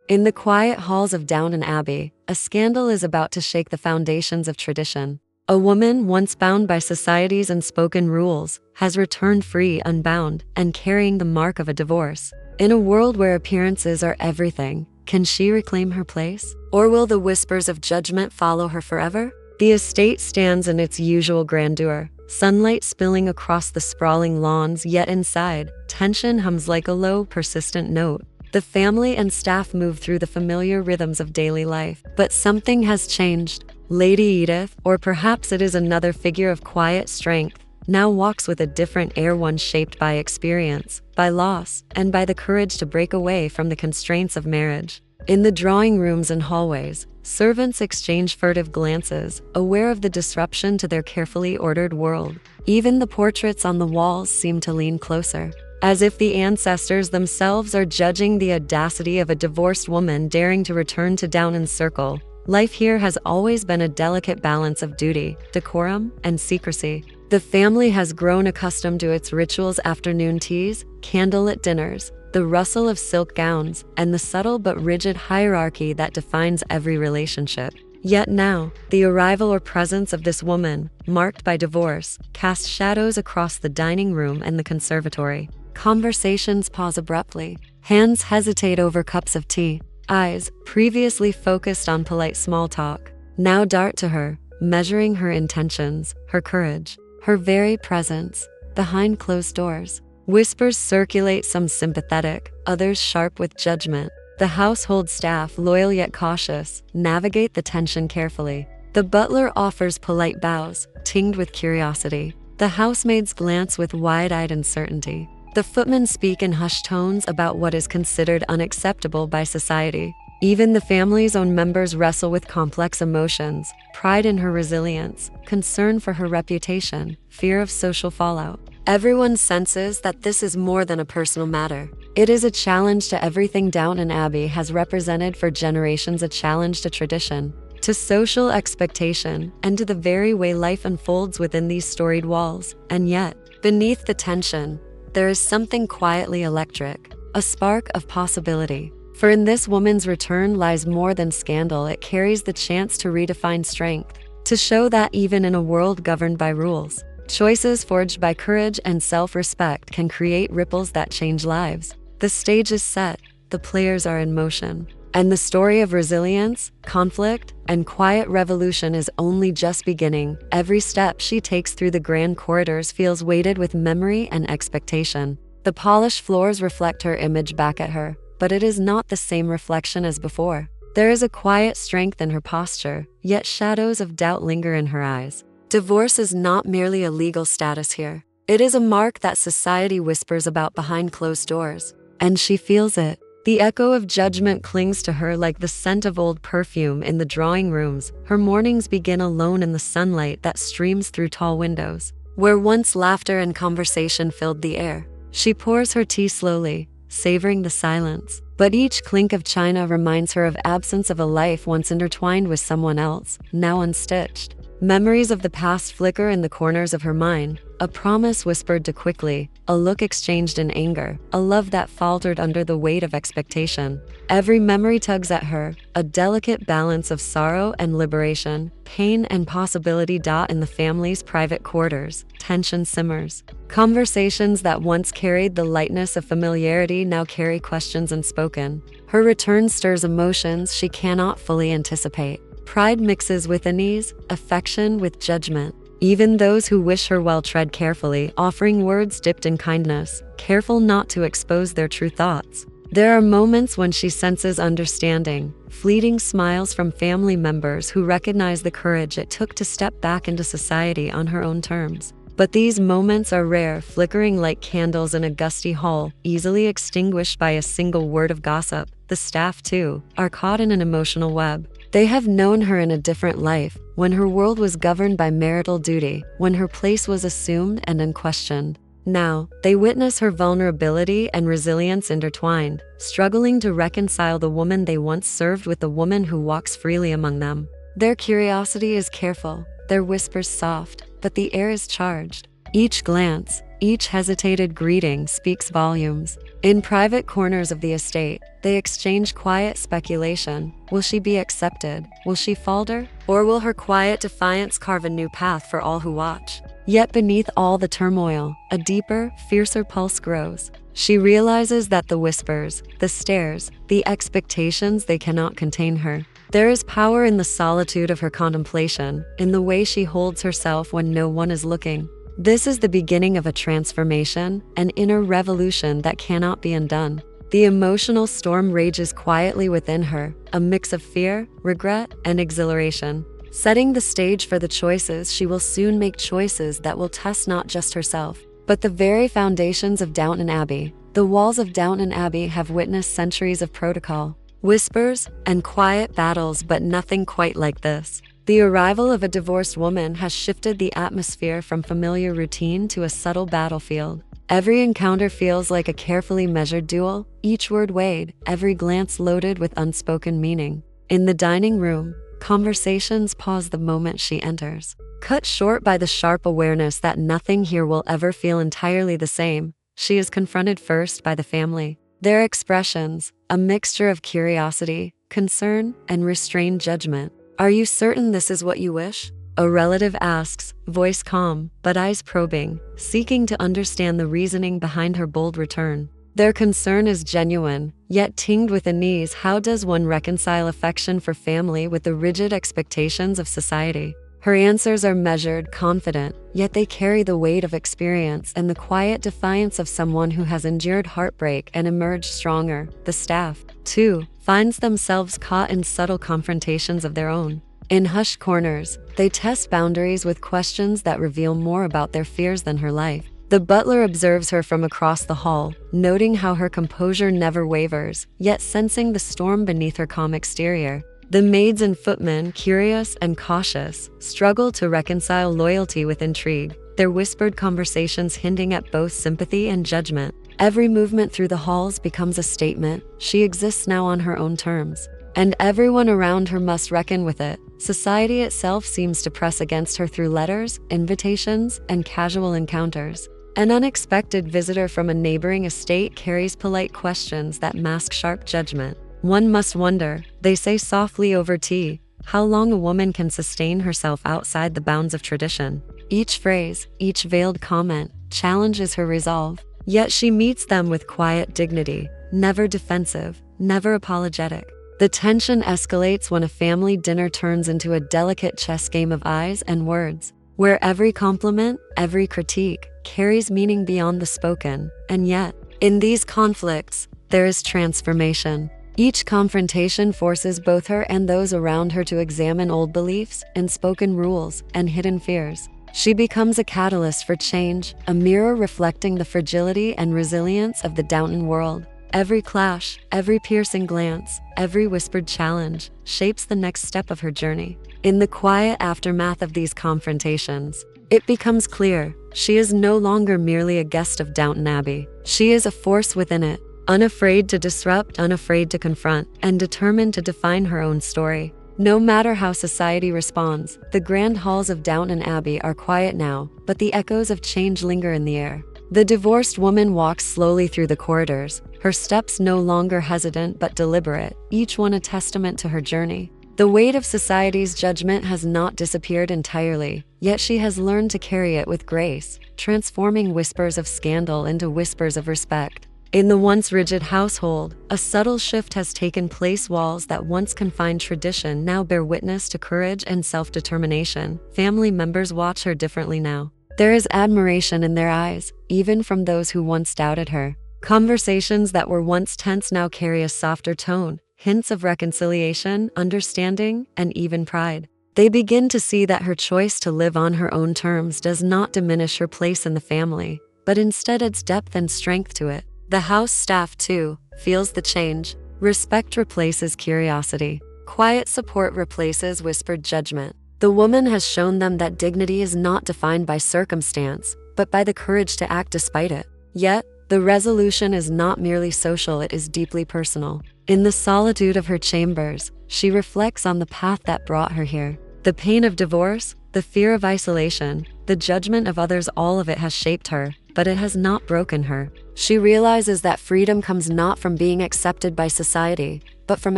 In the quiet halls of Downton Abbey, a scandal is about to shake the foundations of tradition. A woman once bound by society's unspoken rules has returned free, unbound, and carrying the mark of a divorce. In a world where appearances are everything, can she reclaim her place? Or will the whispers of judgment follow her forever? The estate stands in its usual grandeur, sunlight spilling across the sprawling lawns, yet inside, tension hums like a low, persistent note. The family and staff move through the familiar rhythms of daily life, but something has changed. Lady Edith, or perhaps it is another figure of quiet strength, now walks with a different air, one shaped by experience, by loss, and by the courage to break away from the constraints of marriage. In the drawing rooms and hallways, servants exchange furtive glances, aware of the disruption to their carefully ordered world. Even the portraits on the walls seem to lean closer, as if the ancestors themselves are judging the audacity of a divorced woman daring to return to Downton's circle. Life here has always been a delicate balance of duty, decorum, and secrecy. The family has grown accustomed to its rituals: afternoon teas, candlelit dinners, the rustle of silk gowns, and the subtle but rigid hierarchy that defines every relationship. Yet now, the arrival or presence of this woman, marked by divorce, casts shadows across the dining room and the conservatory. Conversations pause abruptly. Hands hesitate over cups of tea. Eyes, previously focused on polite small talk, now dart to her, measuring her intentions, her courage, her very presence. Behind closed doors, whispers circulate, some sympathetic, others sharp with judgment. The household staff, loyal yet cautious, navigate the tension carefully. The butler offers polite bows, tinged with curiosity. The housemaids glance with wide-eyed uncertainty. The footmen speak in hushed tones about what is considered unacceptable by society. Even the family's own members wrestle with complex emotions: pride in her resilience, concern for her reputation, fear of social fallout. Everyone senses that this is more than a personal matter. It is a challenge to everything Downton Abbey has represented for generations, a challenge to tradition, to social expectation, and to the very way life unfolds within these storied walls. And yet, beneath the tension, there is something quietly electric, a spark of possibility. For in this woman's return lies more than scandal. It carries the chance to redefine strength, to show that even in a world governed by rules, choices forged by courage and self-respect can create ripples that change lives. The stage is set, the players are in motion, and the story of resilience, conflict, and quiet revolution is only just beginning. Every step she takes through the grand corridors feels weighted with memory and expectation. The polished floors reflect her image back at her, but it is not the same reflection as before. There is a quiet strength in her posture, yet shadows of doubt linger in her eyes. Divorce is not merely a legal status here. It is a mark that society whispers about behind closed doors, and she feels it. The echo of judgment clings to her like the scent of old perfume in the drawing rooms. Her mornings begin alone in the sunlight that streams through tall windows, where once laughter and conversation filled the air. She pours her tea slowly, savoring the silence, but each clink of china reminds her of absence, of a life once intertwined with someone else, now unstitched. Memories of the past flicker in the corners of her mind, a promise whispered too quickly, a look exchanged in anger, a love that faltered under the weight of expectation. Every memory tugs at her, a delicate balance of sorrow and liberation, pain and possibility. In the family's private quarters, tension simmers. Conversations that once carried the lightness of familiarity now carry questions unspoken. Her return stirs emotions she cannot fully anticipate. Pride mixes with unease, affection with judgment. Even those who wish her well tread carefully, offering words dipped in kindness, careful not to expose their true thoughts. There are moments when she senses understanding, fleeting smiles from family members who recognize the courage it took to step back into society on her own terms. But these moments are rare, flickering like candles in a gusty hall, easily extinguished by a single word of gossip. The staff, too, are caught in an emotional web. They have known her in a different life, when her world was governed by marital duty, when her place was assumed and unquestioned. Now, they witness her vulnerability and resilience intertwined, struggling to reconcile the woman they once served with the woman who walks freely among them. Their curiosity is careful, their whispers soft, but the air is charged. Each glance, Each hesitated greeting speaks volumes. In private corners of the estate, they exchange quiet speculation. Will she be accepted? Will she falter? Or will her quiet defiance carve a new path for all who watch? Yet beneath all the turmoil, a deeper, fiercer pulse grows. She realizes that the whispers, the stares, the expectations, they cannot contain her. There is power in the solitude of her contemplation, in the way she holds herself when no one is looking. This is the beginning of a transformation, an inner revolution that cannot be undone. The emotional storm rages quietly within her, a mix of fear, regret, and exhilaration. Setting the stage for the choices, she will soon make choices that will test not just herself, but the very foundations of Downton Abbey. The walls of Downton Abbey have witnessed centuries of protocol, whispers, and quiet battles, but nothing quite like this. The arrival of a divorced woman has shifted the atmosphere from familiar routine to a subtle battlefield. Every encounter feels like a carefully measured duel, each word weighed, every glance loaded with unspoken meaning. In the dining room, conversations pause the moment she enters, cut short by the sharp awareness that nothing here will ever feel entirely the same. She is confronted first by the family. Their expressions, a mixture of curiosity, concern, and restrained judgment. "Are you certain this is what you wish?" a relative asks, voice calm, but eyes probing, seeking to understand the reasoning behind her bold return. Their concern is genuine, yet tinged with unease. How does one reconcile affection for family with the rigid expectations of society? Her answers are measured, confident, yet they carry the weight of experience and the quiet defiance of someone who has endured heartbreak and emerged stronger. The staff, too, finds themselves caught in subtle confrontations of their own. In hushed corners, they test boundaries with questions that reveal more about their fears than her life. The butler observes her from across the hall, noting how her composure never wavers, yet sensing the storm beneath her calm exterior. The maids and footmen, curious and cautious, struggle to reconcile loyalty with intrigue, their whispered conversations hinting at both sympathy and judgment. Every movement through the halls becomes a statement. She exists now on her own terms, and everyone around her must reckon with it. Society itself seems to press against her through letters, invitations, and casual encounters. An unexpected visitor from a neighboring estate carries polite questions that mask sharp judgment. One must wonder, they say softly over tea, how long a woman can sustain herself outside the bounds of tradition. Each phrase, each veiled comment, challenges her resolve. Yet she meets them with quiet dignity, never defensive, never apologetic. The tension escalates when a family dinner turns into a delicate chess game of eyes and words, where every compliment, every critique, carries meaning beyond the spoken. And yet, in these conflicts, there is transformation. Each confrontation forces both her and those around her to examine old beliefs, unspoken rules, and hidden fears. She becomes a catalyst for change, a mirror reflecting the fragility and resilience of the Downton world. Every clash, every piercing glance, every whispered challenge shapes the next step of her journey. In the quiet aftermath of these confrontations, it becomes clear she is no longer merely a guest of Downton Abbey. She is a force within it, unafraid to disrupt, unafraid to confront, and determined to define her own story. No matter how society responds, the grand halls of Downton Abbey are quiet now, but the echoes of change linger in the air. The divorced woman walks slowly through the corridors, her steps no longer hesitant but deliberate, each one a testament to her journey. The weight of society's judgment has not disappeared entirely, yet she has learned to carry it with grace, transforming whispers of scandal into whispers of respect. In the once rigid household, a subtle shift has taken place. Walls that once confined tradition now bear witness to courage and self-determination. Family members watch her differently now. There is admiration in their eyes, even from those who once doubted her. Conversations that were once tense now carry a softer tone, hints of reconciliation, understanding, and even pride. They begin to see that her choice to live on her own terms does not diminish her place in the family, but instead adds depth and strength to it. The house staff, too, feels the change. Respect replaces curiosity. Quiet support replaces whispered judgment. The woman has shown them that dignity is not defined by circumstance, but by the courage to act despite it. Yet, the resolution is not merely social, it is deeply personal. In the solitude of her chambers, she reflects on the path that brought her here. The pain of divorce, the fear of isolation, the judgment of others, all of it has shaped her. but it has not broken her. She realizes that freedom comes not from being accepted by society, but from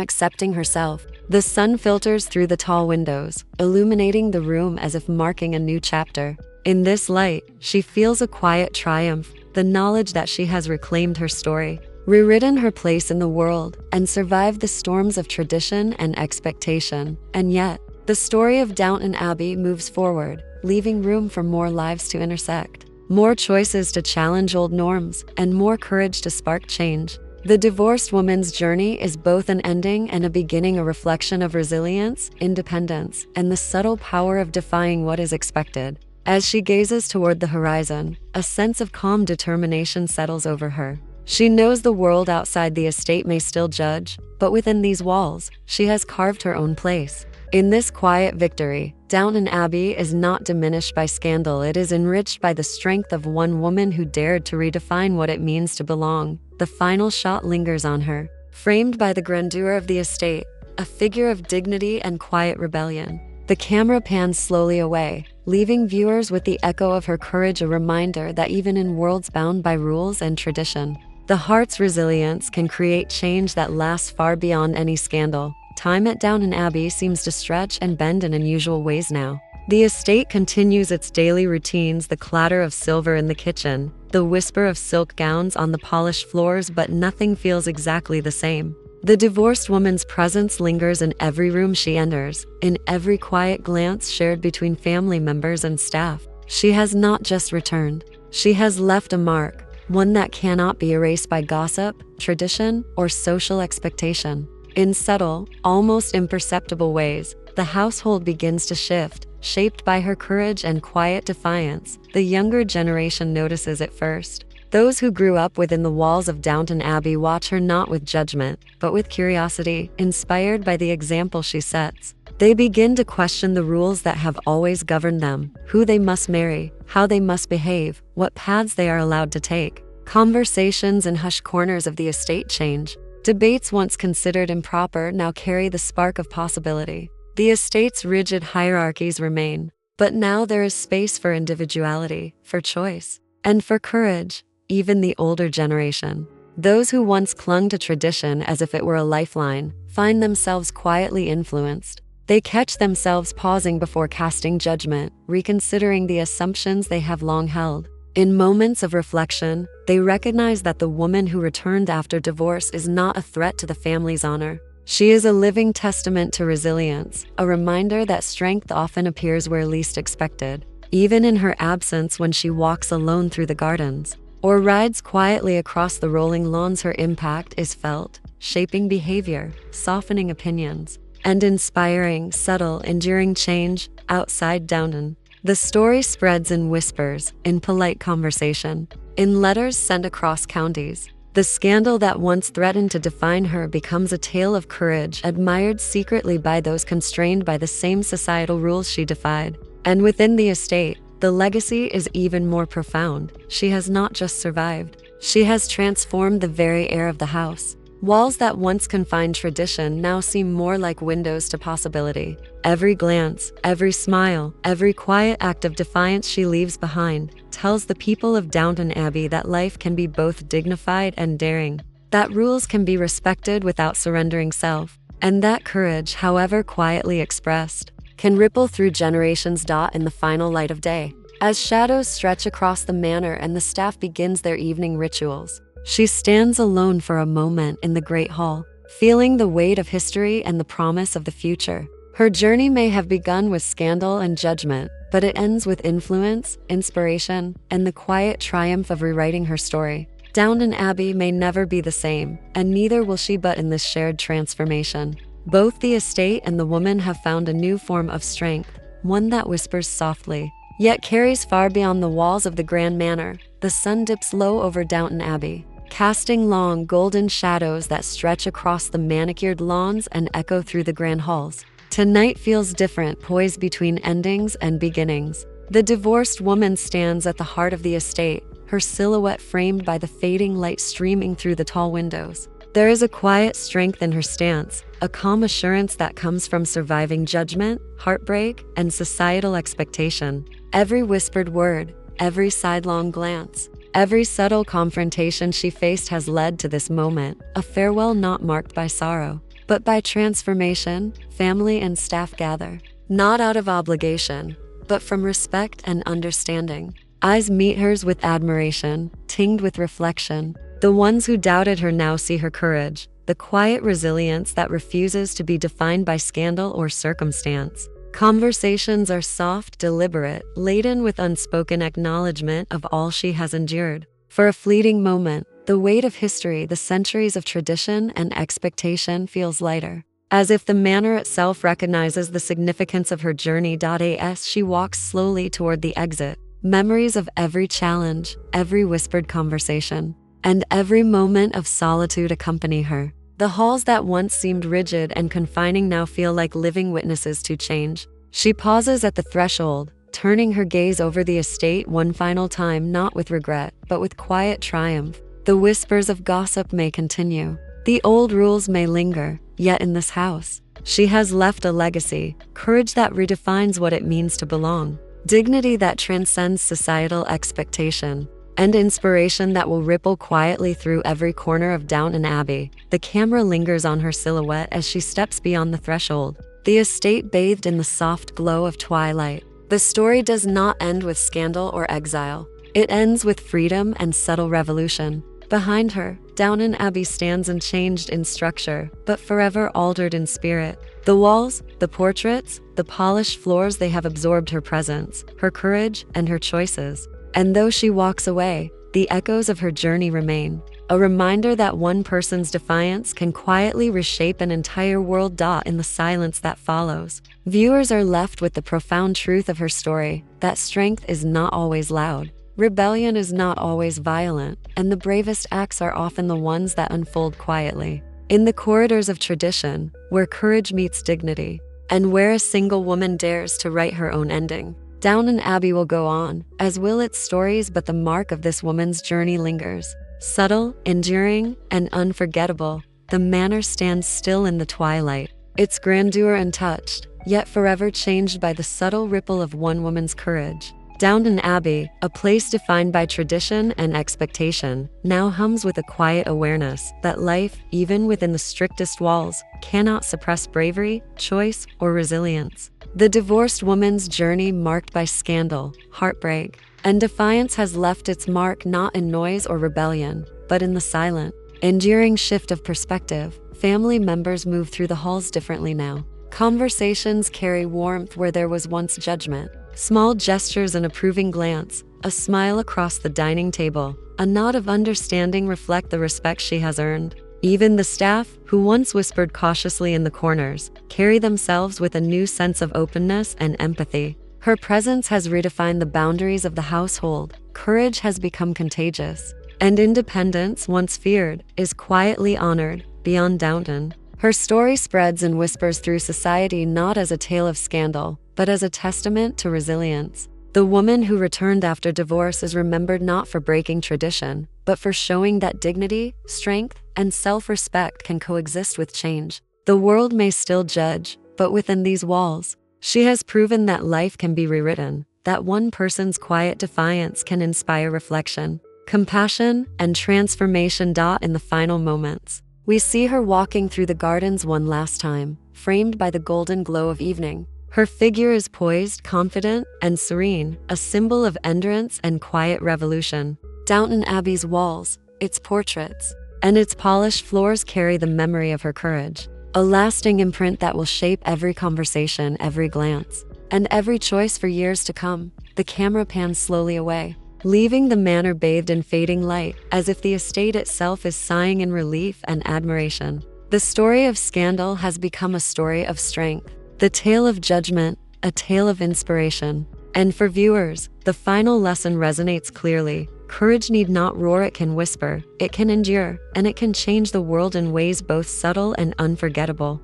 accepting herself. The sun filters through the tall windows, illuminating the room as if marking a new chapter. In this light, she feels a quiet triumph, the knowledge that she has reclaimed her story, rewritten her place in the world, and survived the storms of tradition and expectation. And yet, the story of Downton Abbey moves forward, leaving room for more lives to intersect, more choices to challenge old norms, and more courage to spark change. The divorced woman's journey is both an ending and a beginning, a reflection of resilience, independence, and the subtle power of defying what is expected. As she gazes toward the horizon, a sense of calm determination settles over her. She knows the world outside the estate may still judge, but within these walls, she has carved her own place. In this quiet victory, Downton Abbey is not diminished by scandal, it is enriched by the strength of one woman who dared to redefine what it means to belong. The final shot lingers on her, framed by the grandeur of the estate, a figure of dignity and quiet rebellion. The camera pans slowly away, leaving viewers with the echo of her courage, a reminder that even in worlds bound by rules and tradition, the heart's resilience can create change that lasts far beyond any scandal. Time at Downton Abbey seems to stretch and bend in unusual ways now. The estate continues its daily routines, the clatter of silver in the kitchen, the whisper of silk gowns on the polished floors, but nothing feels exactly the same. The divorced woman's presence lingers in every room she enters, in every quiet glance shared between family members and staff. She has not just returned, she has left a mark, one that cannot be erased by gossip, tradition, or social expectation. In subtle, almost imperceptible ways, the household begins to shift, shaped by her courage and quiet defiance. The younger generation notices it first. Those who grew up within the walls of Downton Abbey watch her not with judgment, but with curiosity, inspired by the example she sets. They begin to question the rules that have always governed them, who they must marry, how they must behave, what paths they are allowed to take. Conversations in hushed corners of the estate change. Debates once considered improper now carry the spark of possibility. The estate's rigid hierarchies remain, but now there is space for individuality, for choice, and for courage. Even the older generation, those who once clung to tradition as if it were a lifeline, find themselves quietly influenced. They catch themselves pausing before casting judgment, reconsidering the assumptions they have long held. In moments of reflection, they recognize that the woman who returned after divorce is not a threat to the family's honor. She is a living testament to resilience, a reminder that strength often appears where least expected, even in her absence. When she walks alone through the gardens, or rides quietly across the rolling lawns, her impact is felt, shaping behavior, softening opinions, and inspiring subtle, enduring change. Outside Downton, the story spreads in whispers, in polite conversation, in letters sent across counties. The scandal that once threatened to define her becomes a tale of courage, admired secretly by those constrained by the same societal rules she defied. And within the estate, the legacy is even more profound. She has not just survived, she has transformed the very air of the house. Walls that once confined tradition now seem more like windows to possibility. Every glance, every smile, every quiet act of defiance she leaves behind tells the people of Downton Abbey that life can be both dignified and daring, that rules can be respected without surrendering self, and that courage, however quietly expressed, can ripple through generations. In the final light of day, as shadows stretch across the manor and the staff begins their evening rituals, she stands alone for a moment in the great hall, feeling the weight of history and the promise of the future. Her journey may have begun with scandal and judgment, but it ends with influence, inspiration, and the quiet triumph of rewriting her story. Downton Abbey may never be the same, and neither will she, but in this shared transformation, both the estate and the woman have found a new form of strength, one that whispers softly, yet carries far beyond the walls of the grand manor. The sun dips low over Downton Abbey, casting long golden shadows that stretch across the manicured lawns and echo through the grand halls. Tonight feels different, poised between endings and beginnings. The divorced woman stands at the heart of the estate, her silhouette framed by the fading light streaming through the tall windows. There is a quiet strength in her stance, a calm assurance that comes from surviving judgment, heartbreak, and societal expectation. Every whispered word, every sidelong glance, Every subtle confrontation she faced has led to this moment, a farewell not marked by sorrow, but by transformation. Family and staff gather, not out of obligation, but from respect and understanding. Eyes meet hers with admiration, tinged with reflection. The ones who doubted her now see her courage, the quiet resilience that refuses to be defined by scandal or circumstance. Conversations are soft, deliberate, laden with unspoken acknowledgement of all she has endured. For a fleeting moment, the weight of history, the centuries of tradition and expectation feels lighter, as if the manor itself recognizes the significance of her journey. As she walks slowly toward the exit, memories of every challenge, every whispered conversation, and every moment of solitude accompany her. The halls that once seemed rigid and confining now feel like living witnesses to change. She pauses at the threshold, turning her gaze over the estate one final time, not with regret, but with quiet triumph. The whispers of gossip may continue. The old rules may linger, yet in this house, she has left a legacy, courage that redefines what it means to belong, dignity that transcends societal expectation, and inspiration that will ripple quietly through every corner of Downton Abbey. The camera lingers on her silhouette as she steps beyond the threshold, the estate bathed in the soft glow of twilight. The story does not end with scandal or exile. It ends with freedom and subtle revolution. Behind her, Downton Abbey stands unchanged in structure, but forever altered in spirit. The walls, the portraits, the polished floors, they have absorbed her presence, her courage, and her choices. And though she walks away, the echoes of her journey remain, a reminder that one person's defiance can quietly reshape an entire world. In the silence that follows, viewers are left with the profound truth of her story, that strength is not always loud, rebellion is not always violent, and the bravest acts are often the ones that unfold quietly, in the corridors of tradition, where courage meets dignity, and where a single woman dares to write her own ending. Downton Abbey will go on, as will its stories, but the mark of this woman's journey lingers. Subtle, enduring, and unforgettable, the manor stands still in the twilight, its grandeur untouched, yet forever changed by the subtle ripple of one woman's courage. Downton Abbey, a place defined by tradition and expectation, now hums with a quiet awareness that life, even within the strictest walls, cannot suppress bravery, choice, or resilience. The divorced woman's journey, marked by scandal, heartbreak, and defiance, has left its mark not in noise or rebellion, but in the silent, enduring shift of perspective. Family members move through the halls differently now. Conversations carry warmth where there was once judgment. Small gestures, an approving glance, a smile across the dining table, a nod of understanding reflect the respect she has earned. Even the staff, who once whispered cautiously in the corners, carry themselves with a new sense of openness and empathy. Her presence has redefined the boundaries of the household. Courage has become contagious, and independence, once feared, is quietly honored. Beyond Downton, her story spreads and whispers through society, not as a tale of scandal, but as a testament to resilience. The woman who returned after divorce is remembered not for breaking tradition, but for showing that dignity, strength, and self-respect can coexist with change. The world may still judge, but within these walls, she has proven that life can be rewritten, that one person's quiet defiance can inspire reflection, compassion, and transformation. In the final moments, we see her walking through the gardens one last time, framed by the golden glow of evening. Her figure is poised, confident, and serene, a symbol of endurance and quiet revolution. Downton Abbey's walls, its portraits, and its polished floors carry the memory of her courage, a lasting imprint that will shape every conversation, every glance, and every choice for years to come. The camera pans slowly away, leaving the manor bathed in fading light, as if the estate itself is sighing in relief and admiration. The story of scandal has become a story of strength, the tale of judgment, a tale of inspiration. And for viewers, the final lesson resonates clearly. Courage need not roar, it can whisper, it can endure, and it can change the world in ways both subtle and unforgettable.